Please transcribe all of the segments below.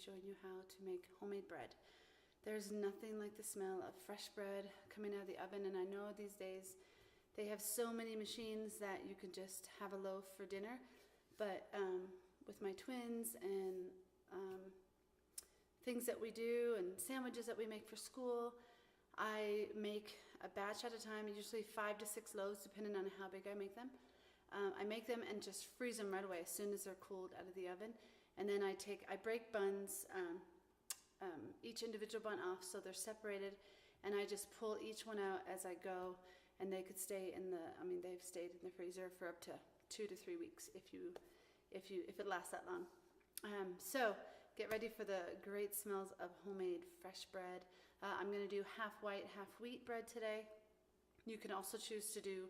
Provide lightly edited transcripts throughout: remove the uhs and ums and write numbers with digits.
showing you how to make homemade bread. There's nothing like the smell of fresh bread coming out of the oven, and I know these days they have so many machines that you can just have a loaf for dinner, but with my twins and things that we do and sandwiches that we make for school, I make a batch at a time, usually 5 to 6 loaves depending on how big I make them. I make them and just freeze them right away as soon as they're cooled out of the oven. And then I break buns, each individual bun off so they're separated, and I just pull each one out as I go, and they could stay in they've stayed in the freezer for up to 2 to 3 weeks if it lasts that long. So get ready for the great smells of homemade fresh bread. I'm going to do half white, half wheat bread today. You can also choose to do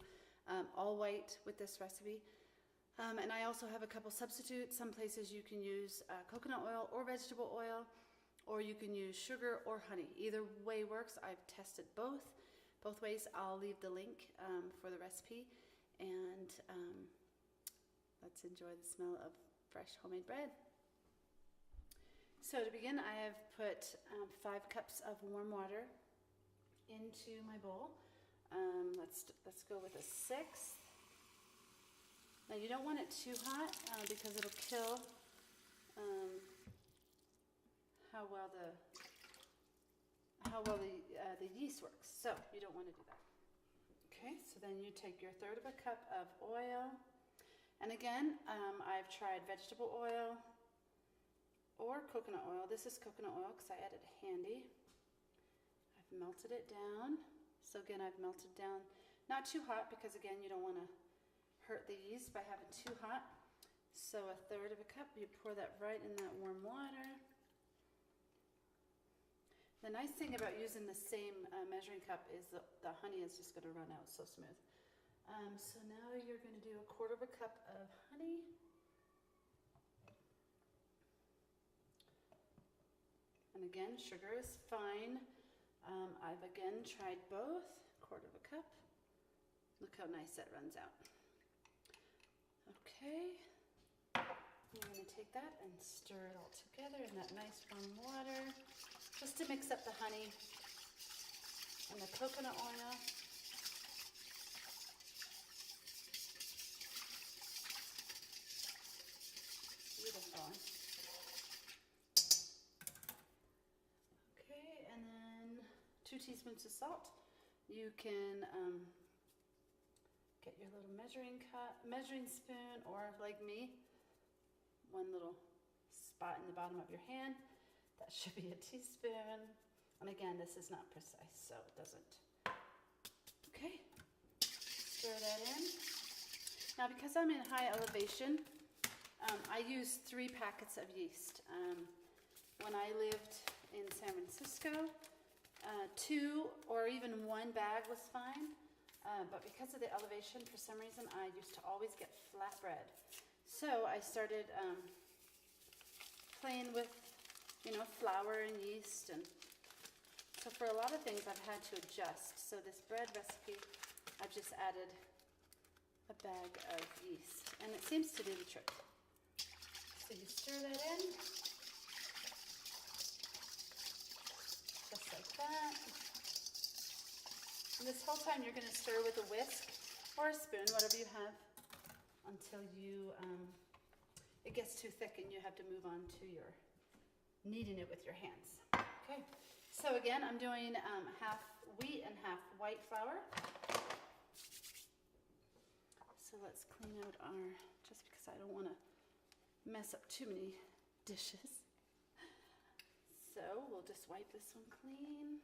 all white with this recipe. And I also have a couple substitutes. Some places you can use coconut oil or vegetable oil, or you can use sugar or honey. Either way works. I've tested both ways. I'll leave the link for the recipe, and let's enjoy the smell of fresh homemade bread. So to begin, I have put 5 cups of warm water into my bowl. Let's go with a 1/6. Now you don't want it too hot because it'll kill how well the yeast works. So you don't want to do that. Okay, so then you take your 1/3 cup of oil, and again, I've tried vegetable oil or coconut oil. This is coconut oil because I added handy. I've melted it down. So again, I've melted down, not too hot because again, you don't want to hurt the yeast by having too hot. So 1/3 cup, you pour that right in that warm water. The nice thing about using the same measuring cup is the honey is just going to run out so smooth. So now you're going to do 1/4 cup of honey. And again, sugar is fine. I've again tried both. 1/4 cup. Look how nice that runs out. Okay. You're going to take that and stir it all together in that nice warm water, just to mix up the honey and the coconut oil. Beautiful. Okay, and then 2 teaspoons of salt. You can get your little measuring spoon, or like me, one little spot in the bottom of your hand. That should be a teaspoon. And again, this is not precise, so it doesn't. Okay, stir that in. Now, because I'm in high elevation, I use 3 packets of yeast. When I lived in San Francisco, 2 or even 1 bag was fine. But because of the elevation, for some reason, I used to always get flat bread. So I started playing with, flour and yeast. And so for a lot of things, I've had to adjust. So this bread recipe, I've just added a bag of yeast. And it seems to do the trick. So you stir that in. Just like that. And this whole time you're going to stir with a whisk or a spoon, whatever you have, until it gets too thick and you have to move on to your kneading it with your hands. Okay, so again, I'm doing half wheat and half white flour. So let's clean out just because I don't want to mess up too many dishes. So we'll just wipe this one clean.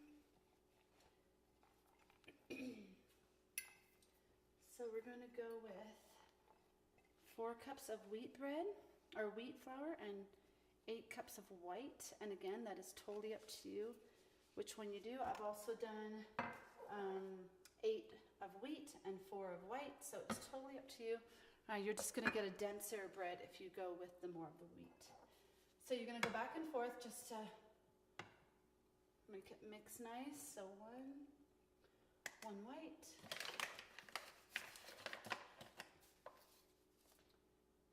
So we're going to go with 4 cups of wheat bread, or wheat flour, and 8 cups of white. And again, that is totally up to you which one you do. I've also done 8 of wheat and 4 of white, so it's totally up to you. You're just going to get a denser bread if you go with the more of the wheat. So you're going to go back and forth just to make it mix nice. So one white.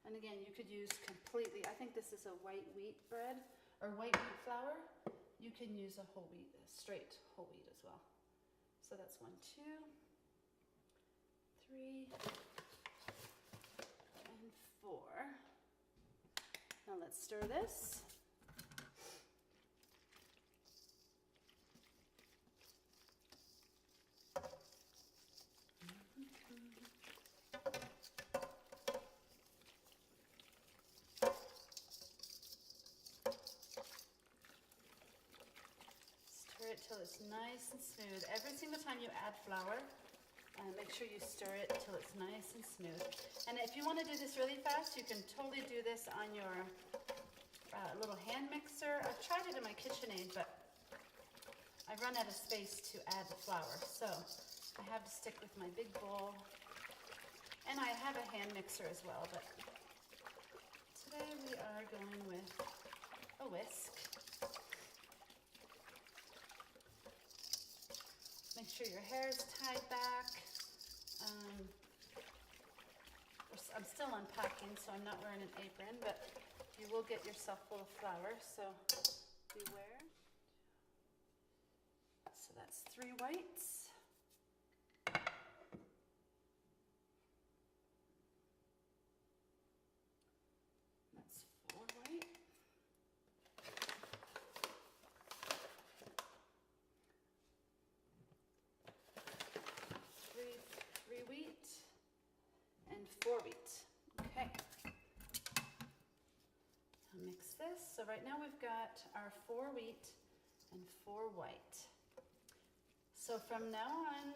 And again, you could use completely, I think this is a white wheat bread, or white wheat flour, you can use a whole wheat, straight whole wheat as well. So that's 1, 2, 3, and 4. Now let's stir this. Stir it till it's nice and smooth. Every single time you add flour, make sure you stir it till it's nice and smooth. And if you want to do this really fast, you can totally do this on your little hand mixer. I've tried it in my KitchenAid, but I've run out of space to add the flour. So I have to stick with my big bowl. And I have a hand mixer as well, but today we are going with a whisk. Make sure your hair is tied back. I'm still unpacking, so I'm not wearing an apron, but you will get yourself full of flour, so beware. So that's 3 whites. That's 4 white. 3 wheat and 4 wheat. Okay. I'll mix this. So right now we've got our 4 wheat and 4 white. So from now on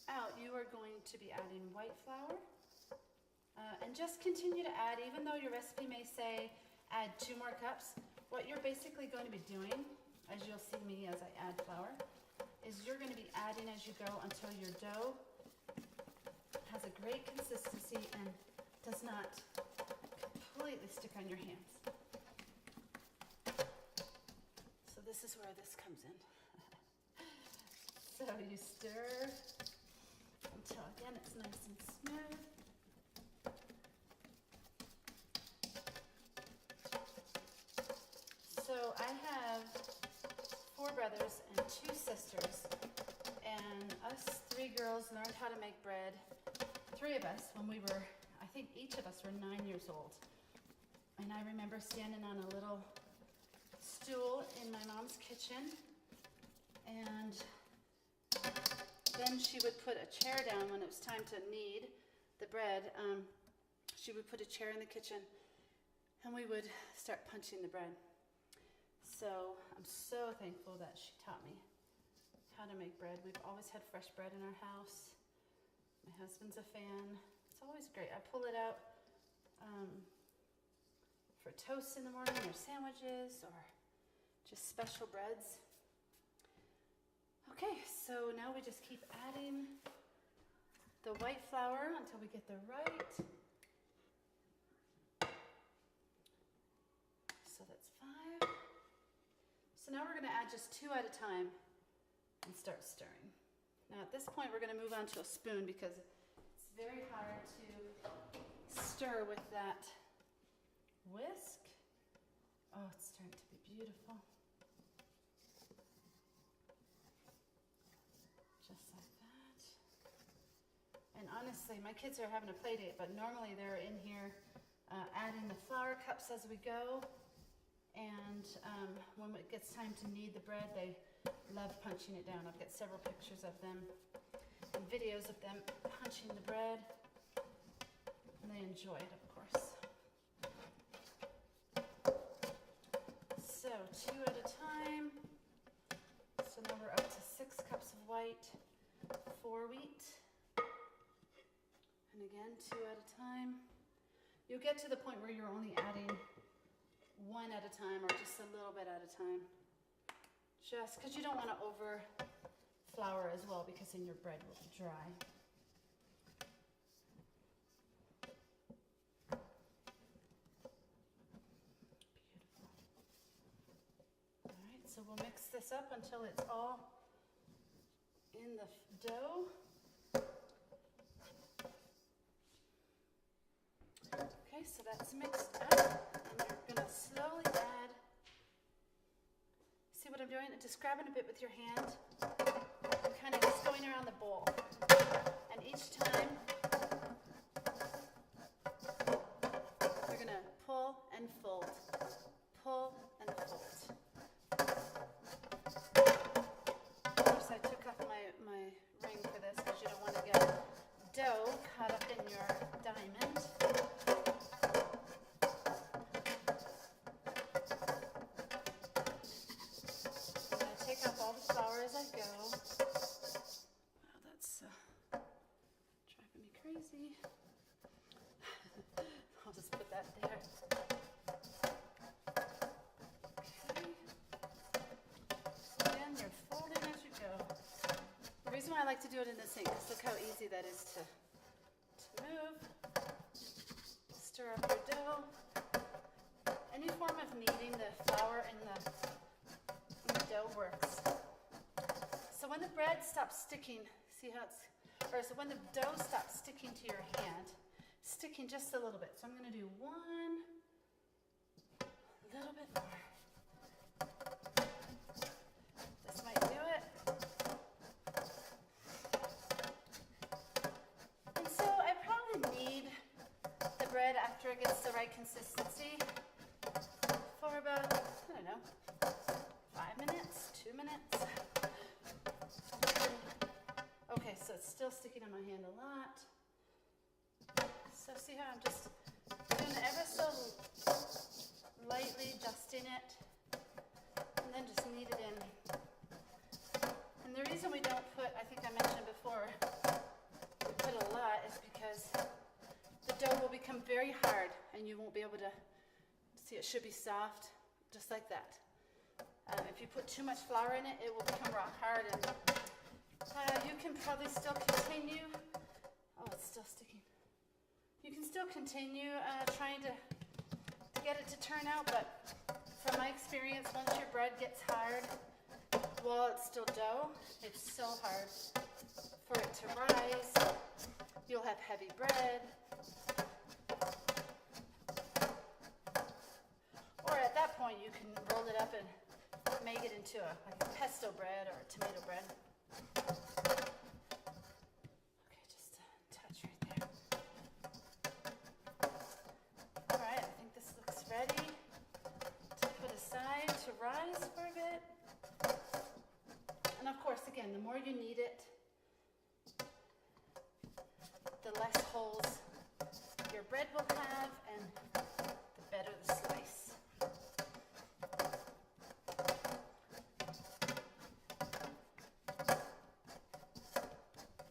out, you are going to be adding white flour. And just continue to add, even though your recipe may say add 2 more cups, what you're basically going to be doing, as you'll see me as I add flour, is you're going to be adding as you go until your dough has a great consistency and does not completely stick on your hands. So this is where this comes in. So you stir until again it's nice and smooth. So I have 4 brothers and 2 sisters, and us 3 girls learned how to make bread, 3 of us, when we were, I think each of us were 9 years old. And I remember standing on a little stool in my mom's kitchen, and then she would put a chair down when it was time to knead the bread. She would put a chair in the kitchen, and we would start punching the bread. So I'm so thankful that she taught me how to make bread. We've always had fresh bread in our house. My husband's a fan. It's always great. I pull it out for toast in the morning or sandwiches or just special breads. Okay, so now we just keep adding the white flour until we get the right. So that's 5. So now we're going to add just 2 at a time and start stirring. Now at this point we're going to move on to a spoon because it's very hard to stir with that whisk. Oh, it's starting to be beautiful. Just like that. And honestly, my kids are having a play date, but normally they're in here adding the flour cups as we go. And when it gets time to knead the bread, they love punching it down. I've got several pictures of them and videos of them punching the bread, and they enjoy it, of course. So 2 at a time. So now we're up to 6 cups of white, 4 wheat, and again 2 at a time. You'll get to the point where you're only adding 1 at a time or just a little bit at a time. Just because you don't want to over flour as well, because then your bread will be dry. Beautiful. All right, so we'll mix this up until it's all in the dough. Okay, so that's mixed up, and you're going to slowly add I'm doing? Just grabbing a bit with your hand and kind of just going around the bowl. And each time, you're going to pull and fold. Pull and fold. Of course, I took off my ring for this because you don't want to get dough caught up in your diamond. I'm going to take off all the flour as I go. Wow, that's driving me crazy. I'll just put that there. The reason why I like to do it in the sink is look how easy that is to move, stir up your dough. Any form of kneading the flour in the dough works. So when the bread stops sticking, see how so when the dough stops sticking to your hand, sticking just a little bit. So I'm going to do one, a little bit more. This might do it. Knead the bread after it gets the right consistency for about, I don't know, 5 minutes, 2 minutes. Okay, so it's still sticking on my hand a lot. So see how I'm just doing it ever so lightly, dusting it, and then just knead it in. And the reason we don't put, I think I mentioned before, we put a lot is because the dough will become very hard and you won't be able to see. It should be soft, just like that. If you put too much flour in it, it will become raw hard, and you can probably still continue. Oh, it's still sticking. You can still continue trying to get it to turn out, but from my experience, once your bread gets hard, while it's still dough, it's so hard for it to rise. You'll have heavy bread. Or at that point, you can roll it up and make it into like a pesto bread or a tomato bread. Okay, just a touch right there. All right, I think this looks ready to put aside to rise for a bit. And of course, again, the more you knead it, the less holes your bread will have, and the better the slice.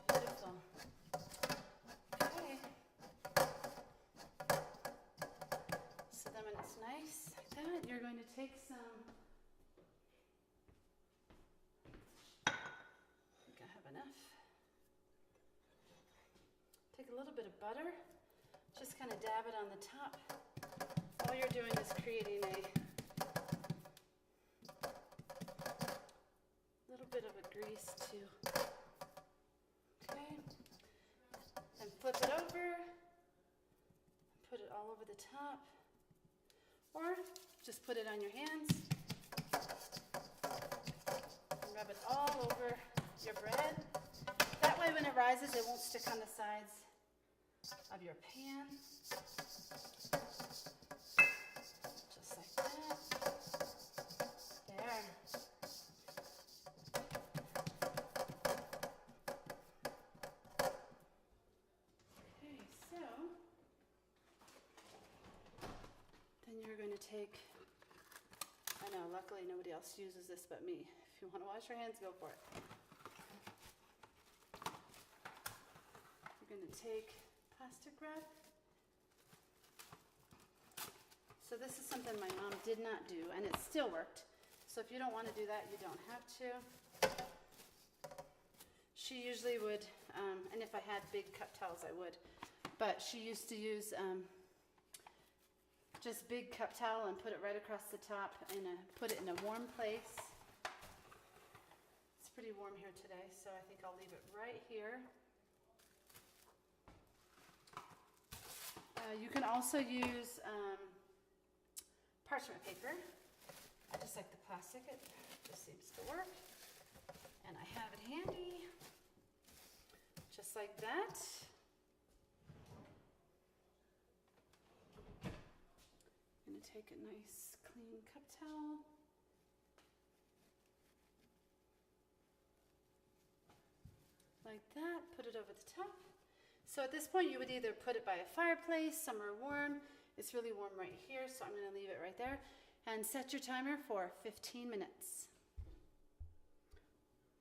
Beautiful. Okay. So then when it's nice like that, you're going to take some, I think I have enough. Take a little bit of butter, just kind of dab it on the top. All you're doing is creating a little bit of a grease too. Okay, and flip it over, put it all over the top, or just put it on your hands and rub it all over your bread. That way when it rises, it won't stick on the sides of your pan. Just like that. There. Okay, so then you're going to take, I know, luckily nobody else uses this but me. If you want to wash your hands, go for it. You're going to take plastic wrap. So this is something my mom did not do, and it still worked. So if you don't want to do that, you don't have to. She usually would, and if I had big cup towels, I would. But she used to use just big cup towel and put it right across the top and put it in a warm place. It's pretty warm here today, so I think I'll leave it right here. You can also use parchment paper. I just like the plastic. Just seems to work. And I have it handy, just like that. I'm gonna take a nice clean cup towel. Like that, put it over the top. So at this point you would either put it by a fireplace, somewhere warm. It's really warm right here, so I'm gonna leave it right there. And set your timer for 15 minutes.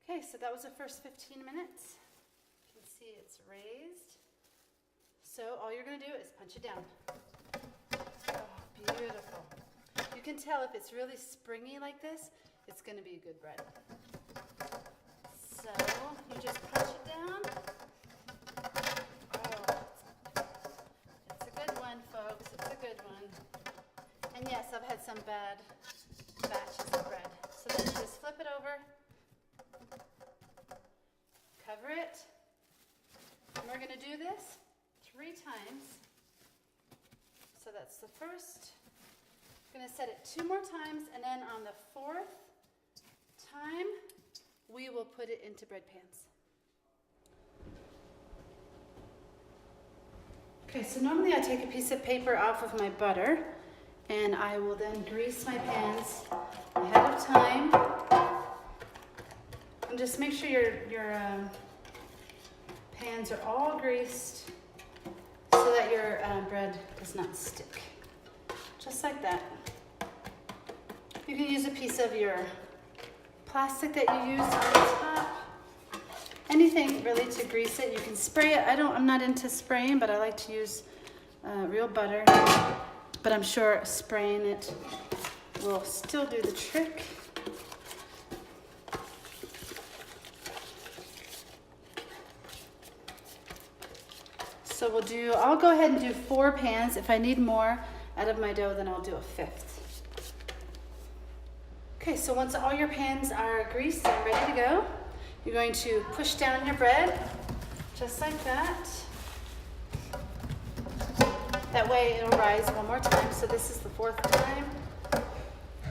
Okay, so that was the first 15 minutes. You can see it's raised. So all you're gonna do is punch it down. Oh, beautiful. You can tell if it's really springy like this, it's gonna be a good bread. So you just punch it down. Oh, it's a good one, folks. It's a good one. And yes, I've had some bad batches of bread. So then you just flip it over, cover it, and we're gonna do this 3 times. So that's the first. I'm gonna set it 2 more times, and then on the 4th time, we will put it into bread pans. Okay, so normally I take a piece of paper off of my butter, and I will then grease my pans ahead of time. And just make sure your pans are all greased so that your bread does not stick. Just like that. You can use a piece of your plastic that you used on the top. Anything really to grease it. You can spray it. I'm not into spraying, but I like to use real butter. But I'm sure spraying it will still do the trick. So I'll go ahead and do 4 pans. If I need more out of my dough, then I'll do a 5th. Okay, so once all your pans are greased and ready to go, you're going to push down your bread, just like that. That way it'll rise one more time. So this is the 4th time.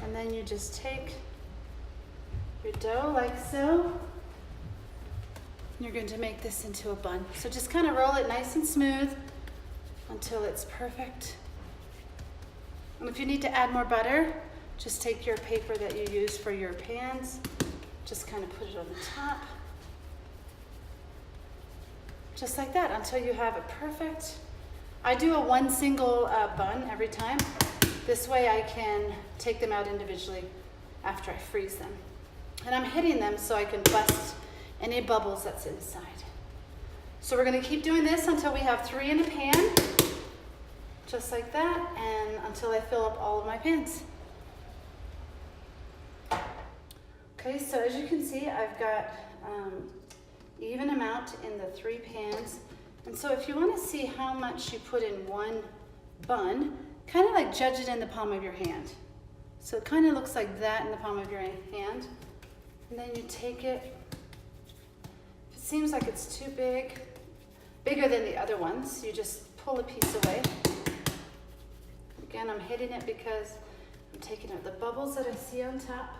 And then you just take your dough like so. You're going to make this into a bun. So just kind of roll it nice and smooth until it's perfect. And if you need to add more butter, just take your paper that you use for your pans, just kind of put it on the top. Just like that until you have it perfect. I do a 1 single bun every time. This way I can take them out individually after I freeze them. And I'm hitting them so I can bust any bubbles that's inside. So we're gonna keep doing this until we have 3 in a pan, just like that, and until I fill up all of my pans. Okay, so as you can see, I've got even amount in the 3 pans. And so if you want to see how much you put in one bun, kind of like judge it in the palm of your hand. So it kind of looks like that in the palm of your hand. And then you take it. If it seems like it's too big, bigger than the other ones, you just pull a piece away. Again, I'm hitting it because I'm taking out the bubbles that I see on top.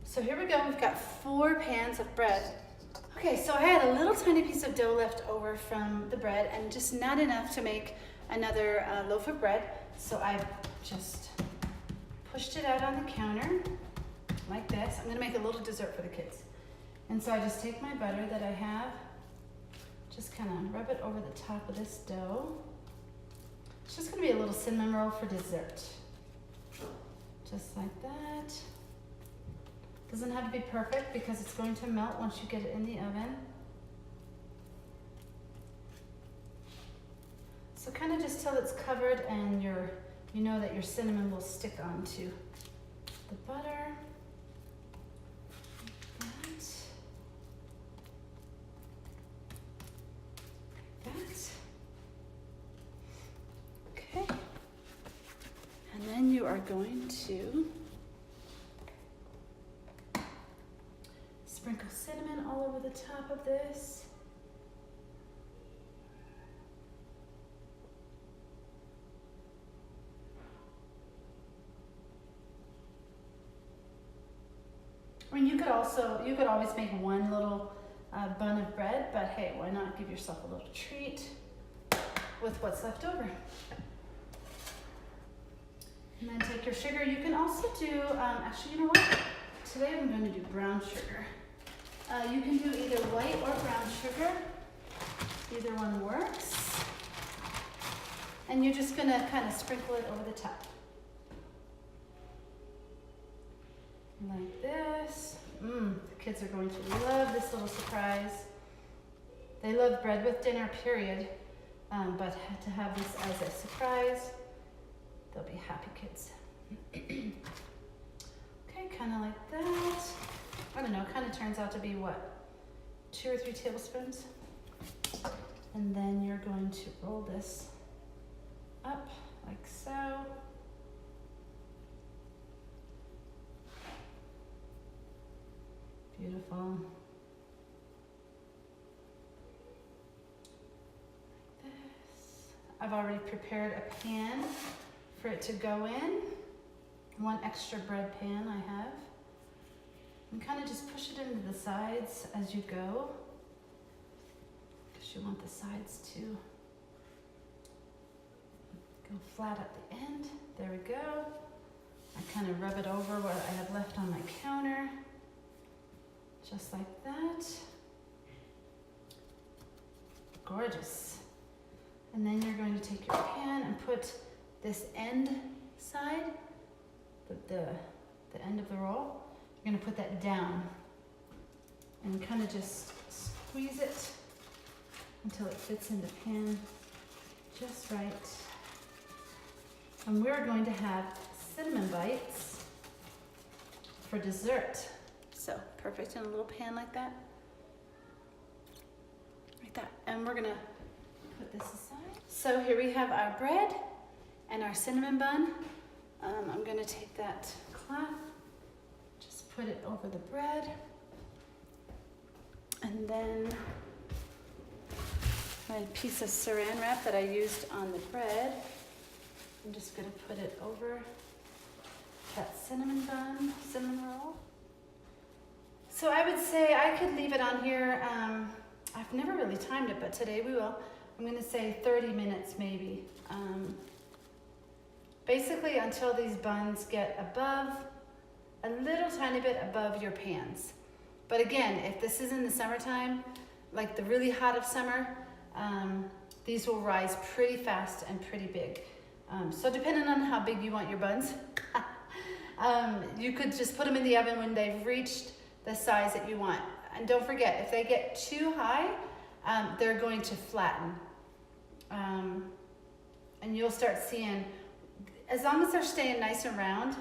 So here we go, we've got 4 pans of bread. Okay, so I had a little tiny piece of dough left over from the bread and just not enough to make another loaf of bread. So I just pushed it out on the counter like this. I'm gonna make a little dessert for the kids. And so I just take my butter that I have, just kind of rub it over the top of this dough. It's just gonna be a little cinnamon roll for dessert. Just like that. Doesn't have to be perfect because it's going to melt once you get it in the oven. So kind of just till it's covered and you know that your cinnamon will stick onto the butter. Like that. Okay. And then you are going to sprinkle cinnamon all over the top of this. mean, you could always make one little bun of bread, but hey, why not give yourself a little treat with what's left over? And then take your sugar. You can also do, actually, you know what? Today I'm going to do brown sugar. You can do either white or brown sugar. Either one works. And you're just going to kind of sprinkle it over the top. Like this. The kids are going to love this little surprise. They love bread with dinner, period. But to have this as a surprise, they'll be happy kids. Okay, kind of like that. I don't know, kind of turns out to be what? 2 or 3 tablespoons. And then you're going to roll this up like so. Beautiful. Like this. I've already prepared a pan for it to go in. 1 extra bread pan I have. And kind of just push it into the sides as you go. Because you want the sides to go flat at the end. There we go. I kind of rub it over what I have left on my counter. Just like that. Gorgeous. And then you're going to take your pan and put this end side, the end of the roll, you're going to put that down and kind of just squeeze it until it fits in the pan just right. And we're going to have cinnamon bites for dessert. So perfect in a little pan like that. Like that. And we're going to put this aside. So here we have our bread and our cinnamon bun. I'm going to take that cloth, just put it over the bread, and then my piece of saran wrap that I used on the bread, I'm just going to put it over that cinnamon bun, cinnamon roll. So I would say I could leave it on here, I've never really timed it, but today we will. I'm going to say 30 minutes maybe. Basically until these buns get above, a little tiny bit above your pans. But again, if this is in the summertime, like the really hot of summer, these will rise pretty fast and pretty big. So depending on how big you want your buns, you could just put them in the oven when they've reached the size that you want. And don't forget, if they get too high, they're going to flatten. And you'll start seeing, as long as they're staying nice and round,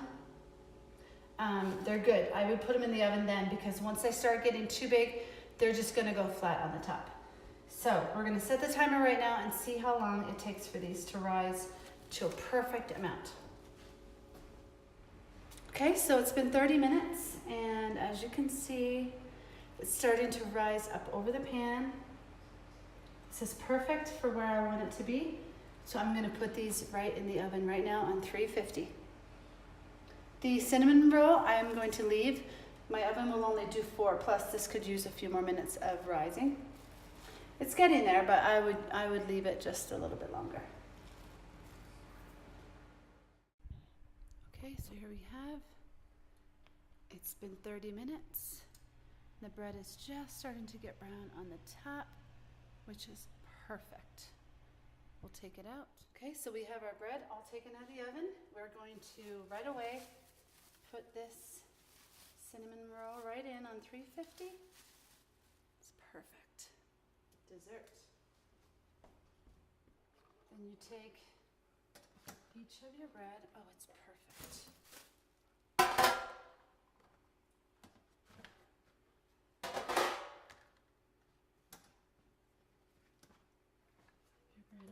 they're good. I would put them in the oven then, because once they start getting too big, they're just gonna go flat on the top. So we're gonna set the timer right now and see how long it takes for these to rise to a perfect amount. Okay, so it's been 30 minutes, and as you can see, it's starting to rise up over the pan. This is perfect for where I want it to be. So I'm going to put these right in the oven right now on 350. The cinnamon roll I am going to leave. My oven will only do 4, plus this could use a few more minutes of rising. It's getting there, but I would leave it just a little bit longer. Okay, so here we have, it's been 30 minutes. The bread is just starting to get brown on the top, which is perfect. We'll take it out. Okay, so we have our bread all taken out of the oven. We're going to right away put this cinnamon roll right in on 350. It's perfect. Dessert. Then you take each of your bread. Oh, it's perfect.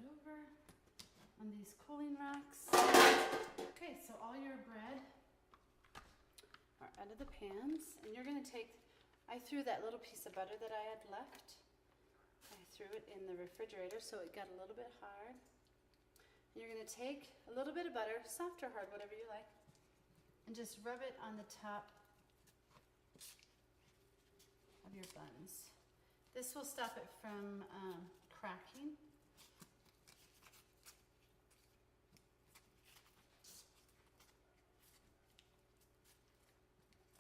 Over on these cooling racks. Okay, so all your bread are out of the pans, and you're going to take, I threw that little piece of butter that I had left, I threw it in the refrigerator so it got a little bit hard. And you're going to take a little bit of butter, soft or hard, whatever you like, and just rub it on the top of your buns. This will stop it from cracking.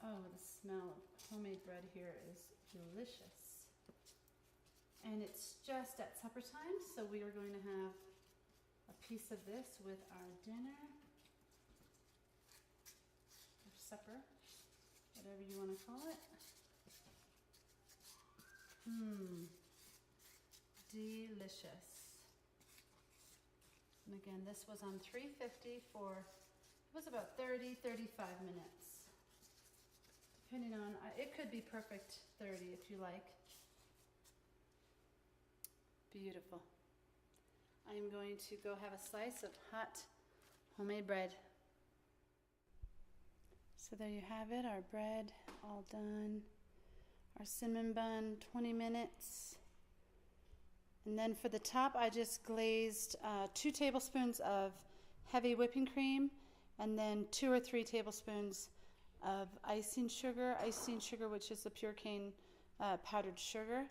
Oh, the smell of homemade bread here is delicious. And it's just at supper time, so we are going to have a piece of this with our dinner, or supper, whatever you want to call it. Delicious. And again, this was on 350 for, it was about 30-35 minutes. Depending on, it could be perfect 30 if you like. Beautiful. I'm going to go have a slice of hot homemade bread. So there you have it, our bread all done. Our cinnamon bun, 20 minutes. And then for the top, I just glazed 2 tablespoons of heavy whipping cream and then 2 or 3 tablespoons of icing sugar, which is the pure cane powdered sugar,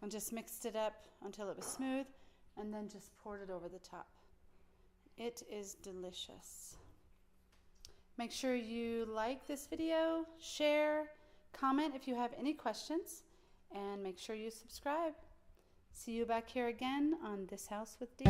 and just mixed it up until it was smooth and then just poured it over the top. It is delicious. Make sure you like this video, share, comment if you have any questions, and make sure you subscribe. See you back here again on This House with Dee.